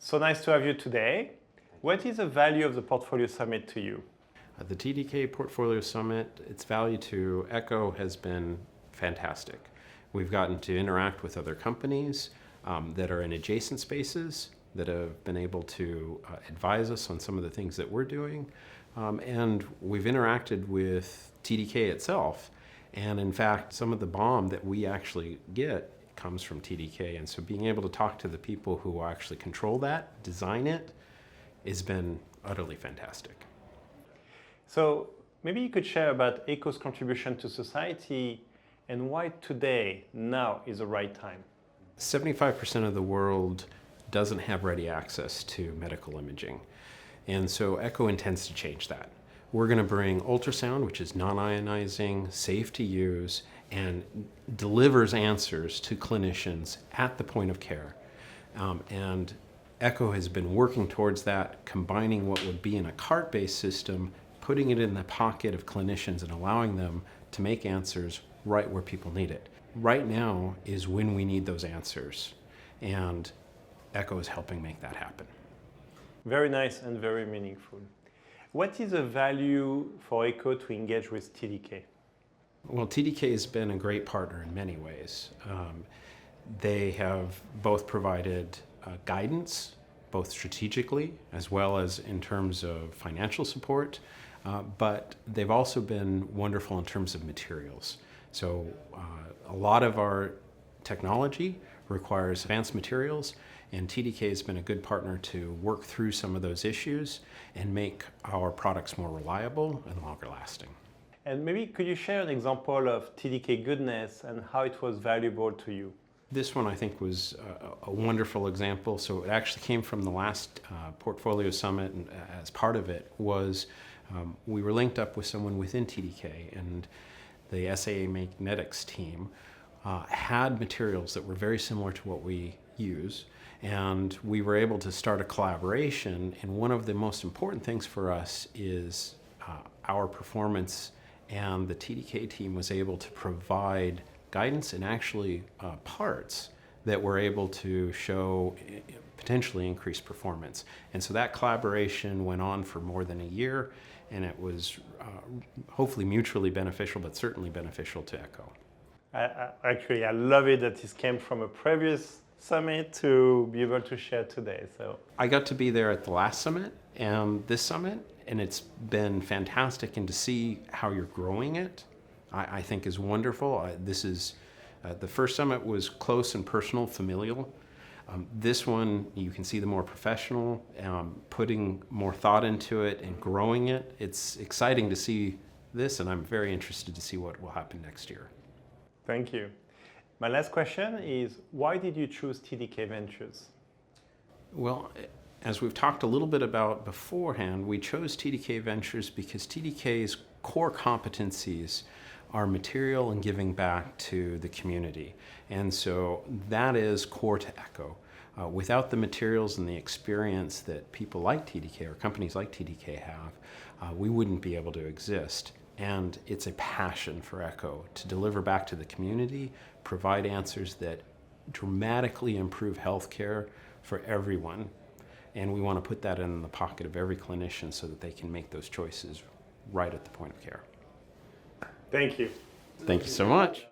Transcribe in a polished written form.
So nice to have you today. What is the value of the Portfolio Summit to you? The TDK Portfolio Summit, its value to EXO has been fantastic. We've gotten to interact with other companies that are in adjacent spaces that have been able to advise us on some of the things that we're doing. And we've interacted with TDK itself. And in fact, some of the BOM that we actually get comes from TDK. And so being able to talk to the people who actually control that, design it, has been utterly fantastic. So maybe you could share about EXO's contribution to society and why today, now, is the right time. 75% of the world doesn't have ready access to medical imaging. And so EXO intends to change that. We're going to bring ultrasound, which is non-ionizing, safe to use, and delivers answers to clinicians at the point of care. And EXO has been working towards that, combining what would be in a cart-based system, putting it in the pocket of clinicians and allowing them to make answers right where people need it. Right now is when we need those answers, and EXO is helping make that happen. Very nice and very meaningful. What is the value for EXO to engage with TDK? Well, TDK has been a great partner in many ways. They have both provided guidance, both strategically as well as in terms of financial support, but they've also been wonderful in terms of materials. So a lot of our technology requires advanced materials, and TDK has been a good partner to work through some of those issues and make our products more reliable and longer lasting. And maybe could you share an example of TDK goodness and how it was valuable to you? This one I think was a wonderful example. So it actually came from the last Portfolio Summit, and as part of it was we were linked up with someone within TDK, and the SAA Magnetics team had materials that were very similar to what we use, and we were able to start a collaboration. And one of the most important things for us is our performance, and the TDK team was able to provide guidance and actually parts that were able to show potentially increased performance. And so that collaboration went on for more than a year, and it was hopefully mutually beneficial, but certainly beneficial to EXO. Actually, I love it that this came from a previous summit to be able to share today. So I got to be there at the last summit and this summit, and it's been fantastic, and to see how you're growing it, I think is wonderful. This is the first summit was close and personal, familial. This one, you can see the more professional, putting more thought into it and growing it. It's exciting to see this, and I'm very interested to see what will happen next year. Thank you. My last question is, why did you choose TDK Ventures? Well, as we've talked a little bit about beforehand, we chose TDK Ventures because TDK's core competencies are material and giving back to the community. And so that is core to EXO. Without the materials and the experience that people like TDK or companies like TDK have, we wouldn't be able to exist. And it's a passion for EXO to deliver back to the community, provide answers that dramatically improve healthcare for everyone. And we want to put that in the pocket of every clinician so that they can make those choices right at the point of care. Thank you. Thank you so much.